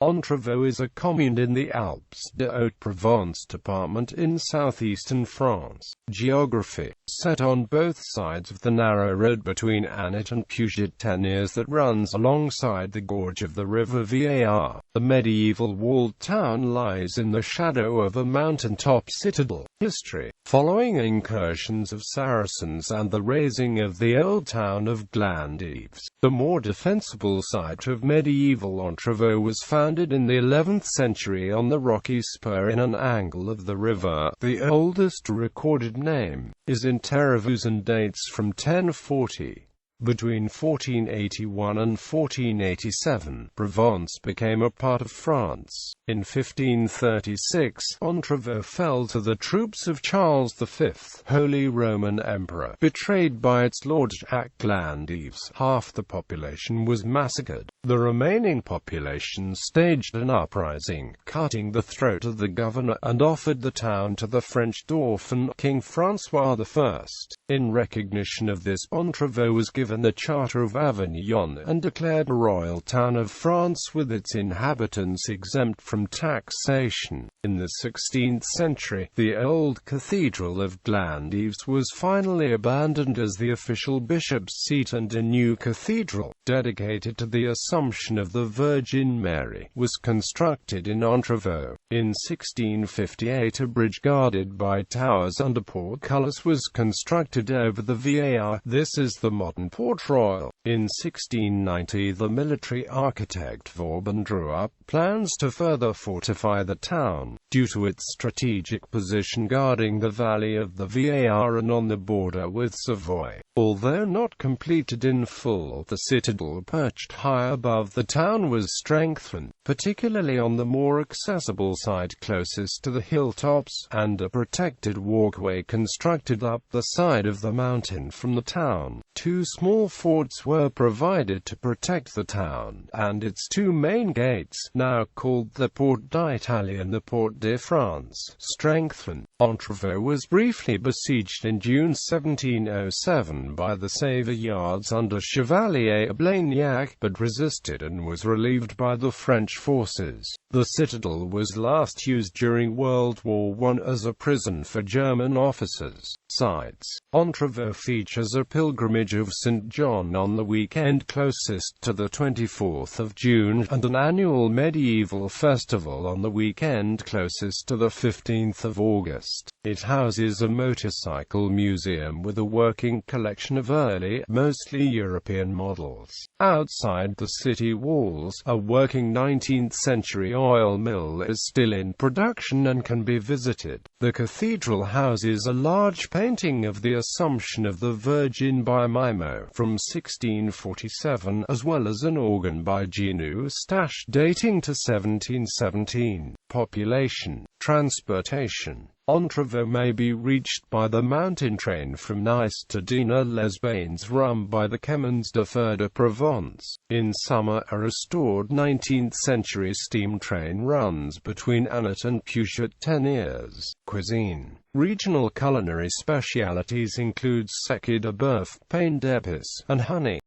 Entrevaux is a commune in the Alpes-de-Haute-Provence department in southeastern France. Geography. Set on both sides of the narrow road between Annat and Puget-Teniers that runs alongside the gorge of the river Var, the medieval walled town lies in the shadow of a mountaintop citadel. History. Following incursions of Saracens and the razing of the old town of Glandives, the more defensible site of medieval Entrevaux was founded in the 11th century on the rocky spur in an angle of the river. The oldest recorded name is Entrevaux and dates from 1040. Between 1481 and 1487, Provence became a part of France. In 1536, Entrevaux fell to the troops of Charles V, Holy Roman Emperor. Betrayed by its lord at Glandives, half the population was massacred. The remaining population staged an uprising, cutting the throat of the governor, and offered the town to the French dauphin, King François I. In recognition of this, Entrevaux was given the Charter of Avignon, and declared a royal town of France with its inhabitants exempt from taxation. In the 16th century, the old Cathedral of Glandives was finally abandoned as the official bishop's seat, and a new cathedral, dedicated to the Assumption of the Virgin Mary, was constructed in Entrevaux. In 1658, a bridge guarded by towers and a portcullis was constructed over the Var. This is the modern Port Royal. In 1690, the military architect Vauban drew up plans to further fortify the town, due to its strategic position guarding the valley of the Var and on the border with Savoy. Although not completed in full, the citadel perched high above the town was strengthened, particularly on the more accessible side closest to the hilltops, and a protected walkway constructed up the side of the mountain from the town. Two small forts were provided to protect the town, and its two main gates, now called the Porte d'Italie and the Porte de France, strengthened. Entrevaux was briefly besieged in June 1707 by the Savoyards under Chevalier Blagnac, but resisted and was relieved by the French forces. The citadel was last used during World War I as a prison for German officers. Sites. Entrevaux features a pilgrimage of St. John on the weekend closest to the 24th of June, and an annual medieval festival on the weekend closest to the 15th of August. It houses a motorcycle museum with a working collection of early, mostly European models. Outside the city walls, a working 19th-century oil mill is still in production and can be visited. The cathedral houses a large painting of the Assumption of the Virgin by Mimo from 1647, as well as an organ by Jean Eustache dating to 1717. Population. Transportation. Entrevaux may be reached by the mountain train from Nice to Dina-les-Bains run by the Chemins de Fer de Provence. In summer, a restored 19th-century steam train runs between Annat and Puget-Teniers. Cuisine. Regional culinary specialities include sec de bœuf, pain d'épices, and honey.